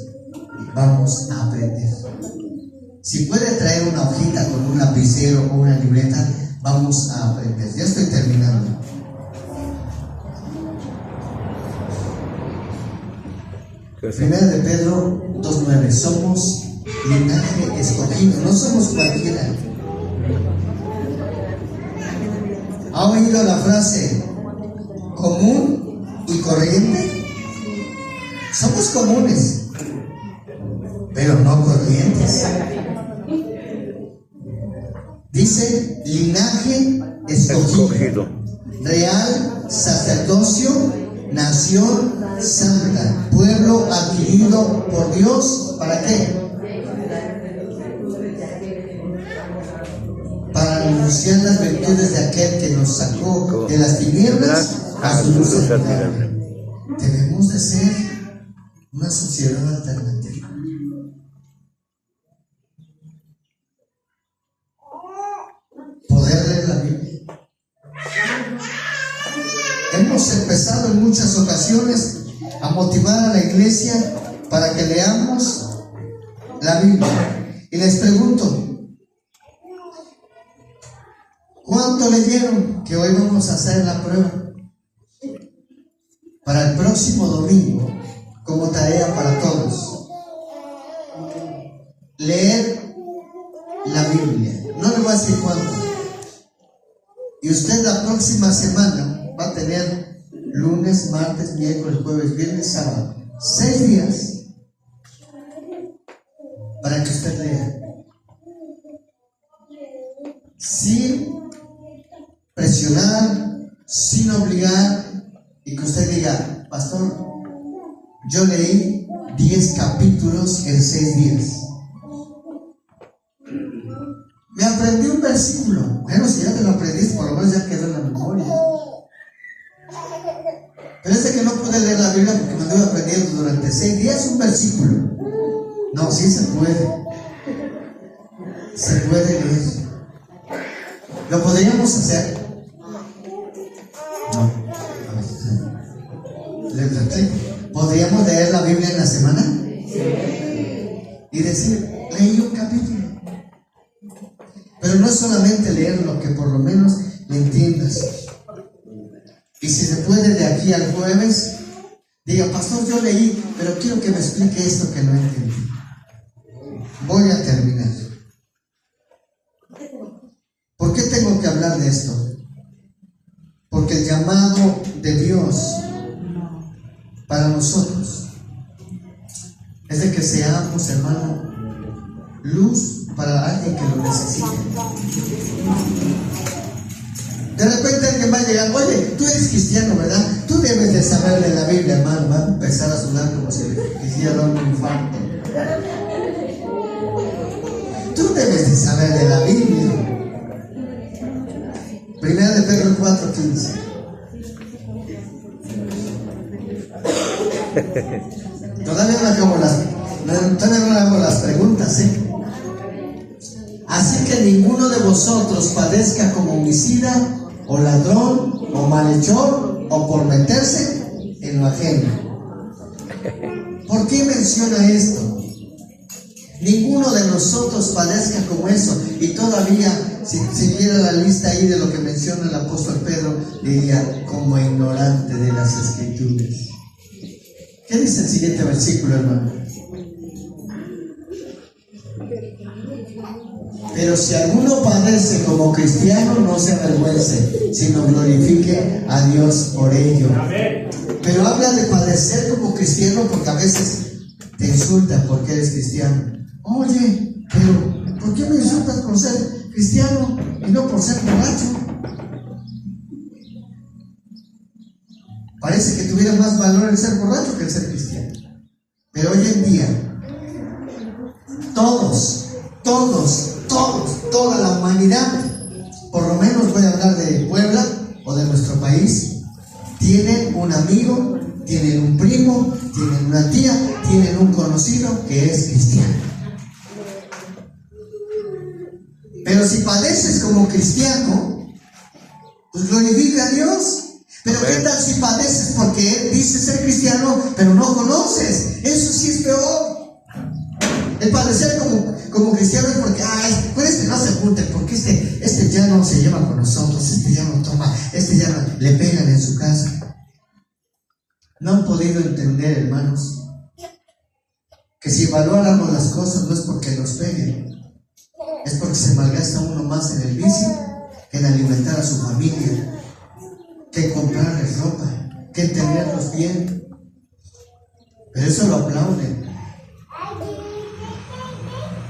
Speaker 2: vamos a aprender. Si puede traer una hojita con un lapicero o una libreta, vamos a aprender. Ya estoy terminando. Primera de Pedro 2:9. Somos linaje escogido, no somos cualquiera. ¿Ha oído la frase común y corriente? Somos comunes, pero no corrientes. Dice linaje escogido, real sacerdocio, nación santa, pueblo adquirido por Dios. ¿Para qué? Para anunciar las virtudes de aquel que nos sacó de las tinieblas a su luz admirable. Debemos de ser una sociedad alternativa. Poder leer la Biblia. Hemos empezado en muchas ocasiones a motivar a la iglesia para que leamos la Biblia. Y les pregunto, ¿cuánto leyeron? Que hoy vamos a hacer la prueba. Para el próximo domingo, como tarea para todos, leer la Biblia. No le voy a decir cuánto. Y usted la próxima semana va a tener lunes, martes, miércoles, jueves, viernes, sábado, 6 días para que usted lea. Sin presionar, sin obligar, y que usted diga: pastor, yo leí 10 capítulos en 6 días. Me aprendí un versículo. Bueno, si ya te lo aprendiste, por lo menos ya quedó en la memoria. Pero es de que no pude leer la Biblia porque me anduve aprendiendo durante 6 días un versículo. No, sí se puede. Se puede leer. ¿Lo podríamos hacer? No. ¿Le explico? ¿Podríamos leer la Biblia en la semana? Y decir: leí un capítulo. Pero no es solamente leerlo, que por lo menos le entiendas. Y si se puede, de aquí al jueves, diga: pastor, yo leí, pero quiero que me explique esto que no entendí. Voy a terminar. ¿Por qué tengo que hablar de esto? Porque el llamado de Dios para nosotros es de que seamos, hermano, luz para alguien que lo necesite. De repente alguien va a llegar: oye, tú eres cristiano, ¿verdad? Tú debes de saber de la Biblia, hermano. Va a empezar a sonar como si le quisiera dar un infarto. Tú debes de saber de la Biblia. Primera de Pedro 4:15. Todavía no hago las preguntas, ¿eh? Así que ninguno de vosotros padezca como homicida, o ladrón, o malhechor, o por meterse en lo ajeno. ¿Por qué menciona esto? Ninguno de nosotros padezca como eso. Y todavía, si viera la lista ahí de lo que menciona el apóstol Pedro, diría: como ignorante de las Escrituras. ¿Qué dice el siguiente versículo, hermano? Pero si alguno padece como cristiano, no se avergüence, sino glorifique a Dios por ello. Pero habla de padecer como cristiano porque a veces te insultan porque eres cristiano. Oye, pero ¿por qué me insultas por ser cristiano y no por ser borracho? Parece que tuviera más valor el ser borracho que el ser cristiano. Pero hoy en día, toda la humanidad, por lo menos voy a hablar de Puebla o de nuestro país, tienen un amigo, tienen un primo, tienen una tía, tienen un conocido que es cristiano. Pero si padeces como cristiano, pues glorifica a Dios. Pero ¿qué tal si padeces porque él dice ser cristiano, pero no conoces? Eso sí es peor. El padecer como cristiano es porque, con este no se junten, porque este ya no se lleva con nosotros, este ya no toma, este ya no, le pegan en su casa. No han podido entender, hermanos, que si evaluáramos las cosas no es porque nos peguen, es porque se malgasta uno más en el vicio que en alimentar a su familia, que en comprarles ropa, que en tenerlos bien. Pero eso lo aplauden.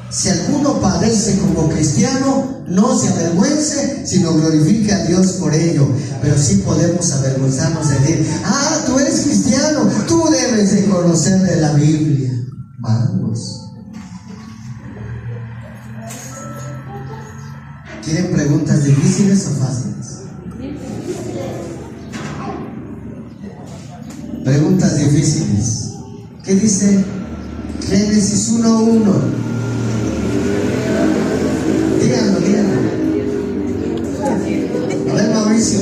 Speaker 2: Si alguno padece como cristiano, no se avergüence, sino glorifique a Dios por ello. Pero sí podemos avergonzarnos de decir: tú eres cristiano, tú debes de conocer de la Biblia. Vamos. ¿Quieren preguntas difíciles o fáciles? Preguntas difíciles. ¿Qué dice Génesis 1:1? Díganlo. A ver, Mauricio.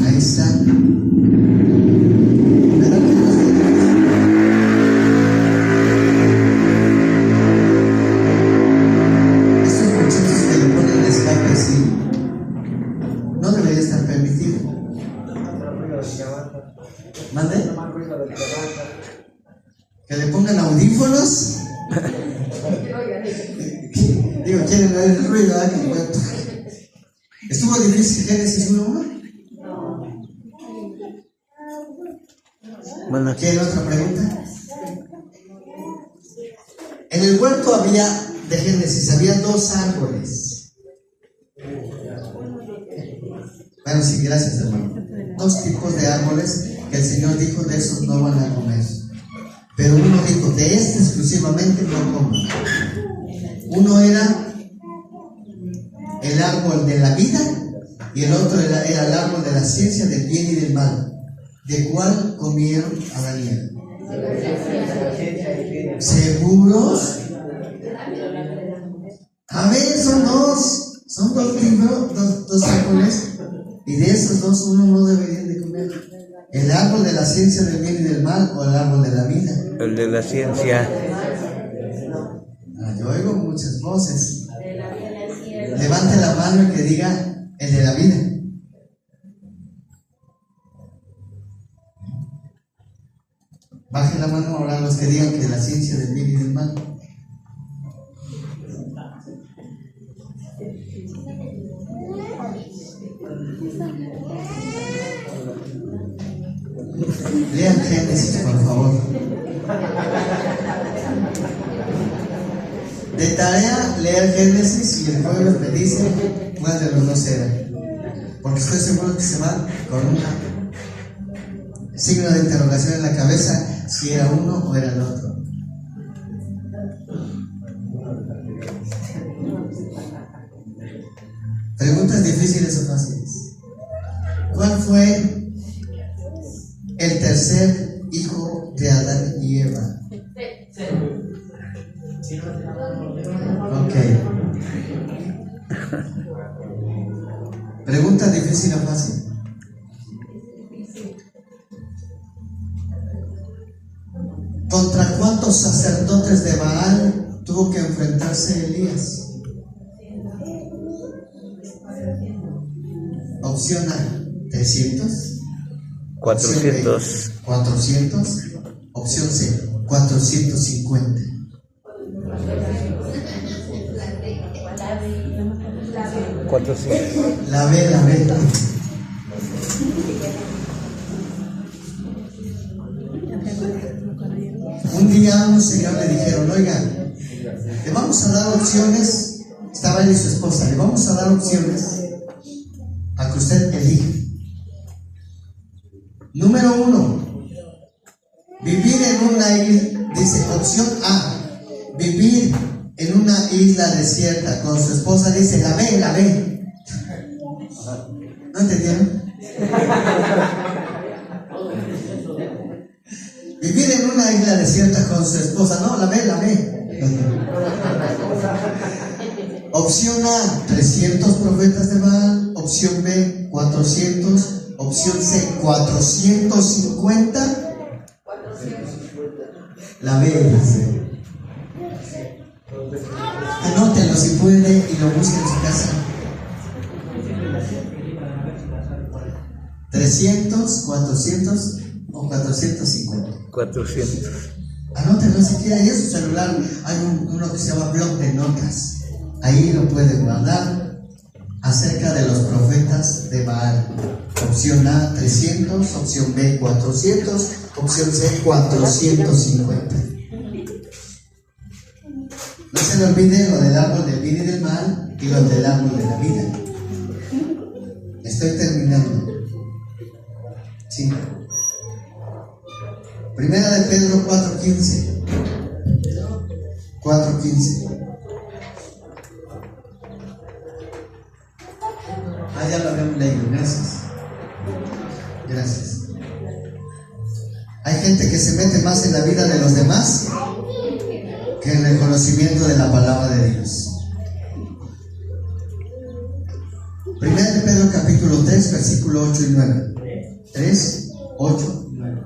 Speaker 2: Ahí está. Estos muchachos que le ponen escape así, no debería estar permitido. ¿Mande? Digo, ¿quieren oír el ruido? ¿Estuvo difícil Génesis 1:1?
Speaker 1: Bueno,
Speaker 2: ¿Quieren otra pregunta? En el huerto de Génesis había 2 árboles. Bueno, sí, gracias, hermano. 2 tipos de árboles que el Señor dijo: de esos no van a comer. Pero uno dijo: de este exclusivamente no coman. Uno era el árbol de la vida y el otro era el árbol de la ciencia del bien y del mal. ¿De cuál comieron Adán y Eva? ¿Seguros? A ver, son 2. Son 2 libros, 2 árboles. Y de esos 2 uno no debería de comer. ¿El árbol de la ciencia del bien y del mal o el árbol de la vida?
Speaker 1: el de la ciencia.
Speaker 2: Yo oigo muchas voces. Levante la mano y que diga el de la vida. Baje la mano ahora los que digan que la ciencia del bien y del mal. Lean Génesis, por favor. De tarea, leer Génesis y el pueblo me dice cuál de los 2 era. Porque estoy seguro que se va con un signo de interrogación en la cabeza si era uno o era el otro. Preguntas difíciles o fáciles. ¿Cuál fue el tercer hijo de Adán y Eva? Ok. Pregunta difícil o fácil. ¿Contra cuántos sacerdotes de Baal tuvo que enfrentarse Elías? Opción A, 300.
Speaker 1: 400.
Speaker 2: 400. Opción C, 450. La B. Un día a un señor le dijeron: oigan, le vamos a dar opciones. Estaba él y su esposa. Le vamos a dar opciones a que usted elija. Número 1, vivir en una isla. Dice opción A, vivir en una isla desierta con su esposa. Dice la B. ¿No entendieron? Vivir en una isla desierta con su esposa. No, la B. Opción A, 300 profetas de Baal. Opción B, 400. Opción C, 450. La B dice. Anótenlo si puede y lo busquen en su casa. 300, 400 o 450.
Speaker 1: 400.
Speaker 2: Anótenlo si quiere. Ahí en su celular hay uno que se llama blog de notas. Ahí lo pueden guardar acerca de los profetas de Baal. Opción A, 300. Opción B, 400. Opción C, 450. No se le olvide lo del árbol del bien y del mal y lo del árbol de la vida. Estoy terminando. Sí. Primera de Pedro 4:15. 4:15. Ya lo habíamos leído. Gracias. Hay gente que se mete más en la vida de los demás que en el conocimiento de la palabra de Dios. Primera de Pedro capítulo 3, versículo 8 y 9. 3, 8, 9.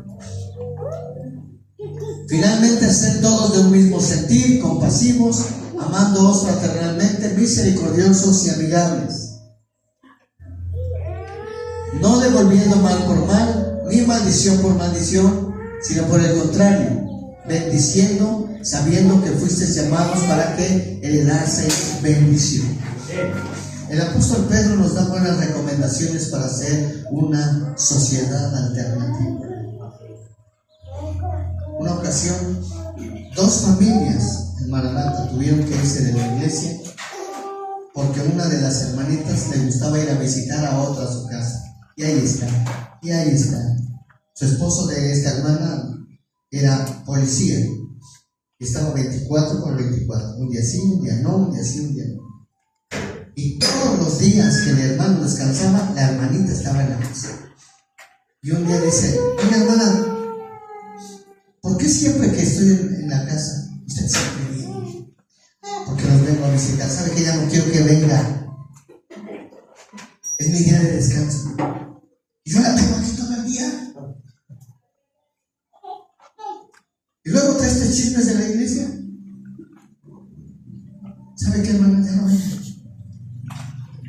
Speaker 2: Finalmente, sed todos de un mismo sentir, compasivos, amándoos fraternalmente, misericordiosos y amigables, no devolviendo mal por mal, ni maldición por maldición, sino por el contrario, bendiciendo, sabiendo que fuisteis llamados para que heredaseis bendición. El apóstol Pedro nos da buenas recomendaciones para hacer una sociedad alternativa. Una ocasión, 2 familias en Maranata tuvieron que irse de la iglesia porque una de las hermanitas le gustaba ir a visitar a otra a su casa. Y ahí está. Su esposo de esta hermana era policía y estaba 24 por 24. Un día sí, un día no, un día sí, un día no. Y todos los días que el hermano descansaba, la hermanita estaba en la casa. Y un día dice: oye, hermana, ¿por qué siempre que estoy en la casa, usted siempre viene? Porque los vengo a visitar. ¿Sabe que ya no quiero que venga? Es mi día de descanso. Y yo la tengo aquí todo el día. Y luego trae estos chismes de la iglesia. ¿Sabe qué, hermana? Ya no venga.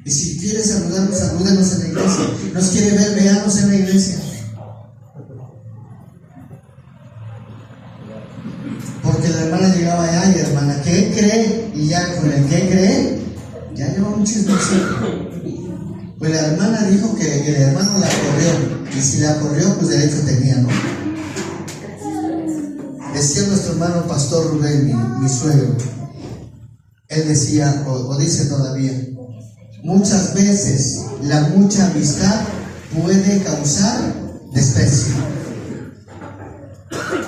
Speaker 2: Y si quiere saludarnos, salúdenos en la iglesia. Nos quiere ver, veamos en la iglesia. Porque la hermana llegaba allá y hermana, ¿qué cree? Y ya con el ¿qué cree? Ya lleva un chismecito. Pues la hermana dijo que el hermano la corrió. Y si la corrió, pues derecho tenía, ¿no? Decía nuestro hermano pastor Rubén, mi suegro. Él decía, o dice todavía: muchas veces la mucha amistad puede causar desprecio.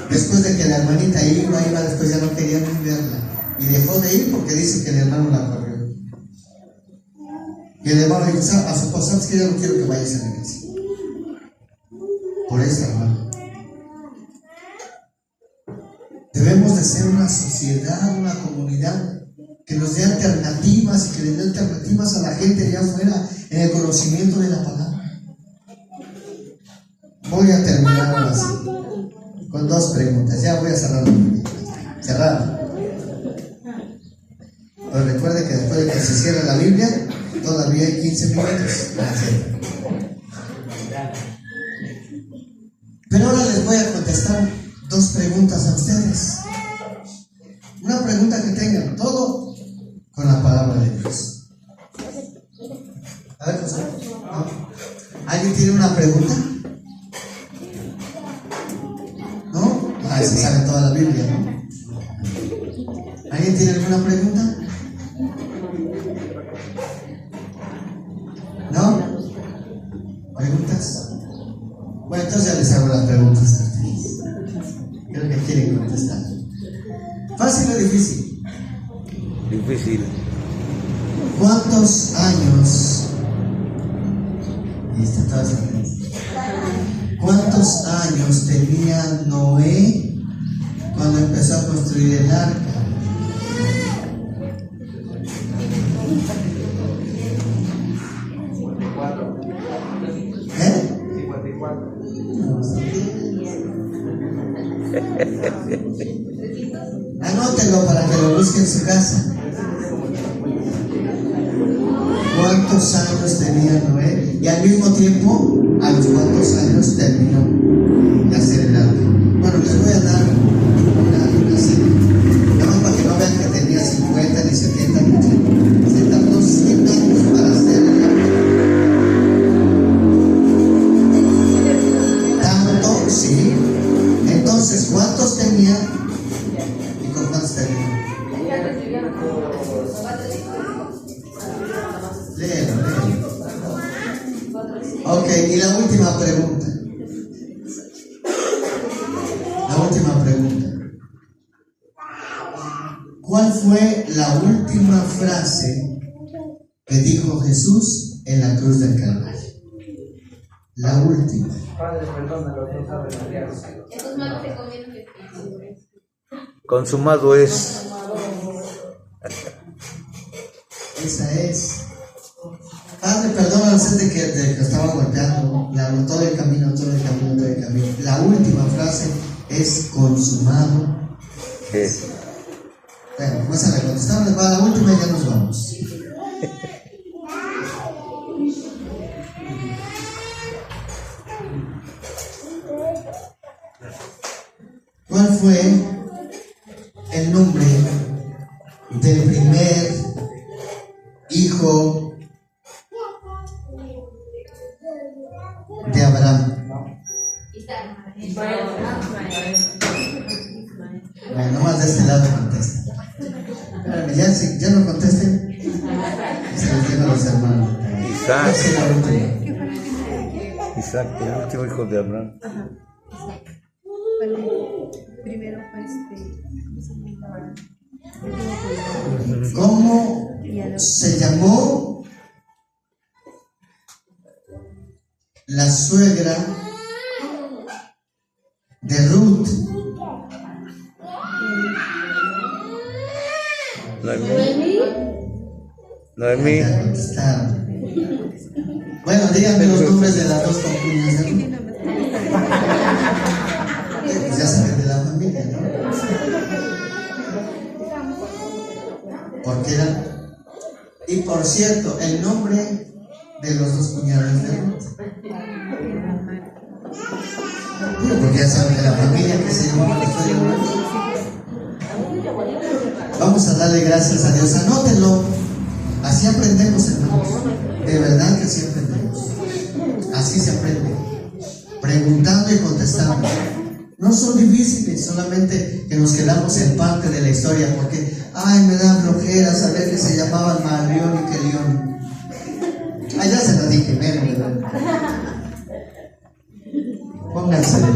Speaker 2: Después de que la hermanita iba, después ya no quería ni verla. Y dejó de ir porque dice que el hermano la corrió. Y el hermano dijo a su esposa: ¿sabes que yo no quiero que vayas a la iglesia? Por eso, hermano. Debemos de ser una sociedad, una comunidad que nos dé alternativas y que le dé alternativas a la gente allá afuera en el conocimiento de la palabra. Voy a terminar ahora así, con 2 preguntas. Ya voy a cerrar la pregunta. Cerrar. Pero recuerde que después de que se cierre la Biblia, todavía hay 15 minutos. Pero ahora les voy a contestar 2 preguntas a ustedes. Una pregunta que tengan, todo con la palabra de Dios. A ver, José. ¿No? ¿Alguien tiene una pregunta? ¿No? Se sabe toda la Biblia, ¿no? ¿Alguien tiene alguna pregunta? ¿No? ¿Preguntas? Bueno, entonces ya les hago las preguntas a ustedes. Creo que quieren contestar. ¿Fácil o difícil?
Speaker 1: Difícil.
Speaker 2: ¿Cuántos años? Y está toda esa gente. ¿Cuántos años tenía Noé cuando empezó a construir el arca? Anótenlo para que lo busque en su casa. ¿Cuántos años tenía Noé? Y al mismo tiempo, ¿a los cuántos años terminó de hacer el arca? Bueno, les voy a dar una serie. Nada más para que no vean que tenía 50 ni 70 ni 80. Se tardó 100 años para hacer el arca. ¿Tanto? Sí. Entonces, ¿cuántos tenía? ¿Y con cuántos terminó? Léelo. Ok, y la última pregunta. ¿Cuál fue la última frase que dijo Jesús en la cruz del Calvario? La última.
Speaker 4: Padre, perdónalos, no saben lo que hacen.
Speaker 3: Estos malos te comieron que
Speaker 1: Consumado es.
Speaker 2: Esa es. Padre, perdónanos de que estaba golpeando. Todo el camino. La última frase es consumado.
Speaker 1: Es.
Speaker 2: Bueno, pues a la contestamos, va la última y ya nos vamos. ¿Cuál fue ya no contesten. Se los digo a los hermanos.
Speaker 1: Isaac.
Speaker 2: Esa es la última.
Speaker 1: Isaac, el último hijo de Abraham.
Speaker 5: Primero fue
Speaker 2: ¿Cómo se llamó la suegra de Ruth?
Speaker 1: Noemí.
Speaker 2: Ya contestaron. Bueno, díganme los nombres de las dos concubinas de Ruth. Pues ya saben de la familia, ¿no? Porque eran. Y por cierto, el nombre de los dos cuñados de Ruth. Digo, porque ya saben de la familia que se llamaba la suegra de Ruth. Vamos a darle gracias a Dios. Anótenlo. Así aprendemos, hermanos. De verdad que así aprendemos. Así se aprende. Preguntando y contestando. No son difíciles, solamente que nos quedamos en parte de la historia, porque, ay, me da flojera saber que se llamaban Marión y Kelión. Allá se lo dije, miren, pónganse de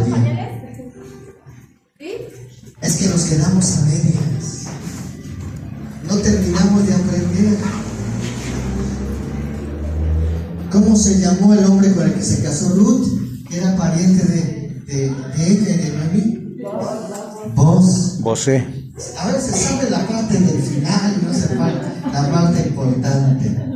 Speaker 2: pie. Es que nos quedamos a medias. No terminamos de aprender. ¿Cómo se llamó el hombre con el que se casó Ruth? Que era pariente de ella y de Noemí. Vos.
Speaker 1: Bosé.
Speaker 2: A ver, se sabe la parte del final, no se parte la parte importante.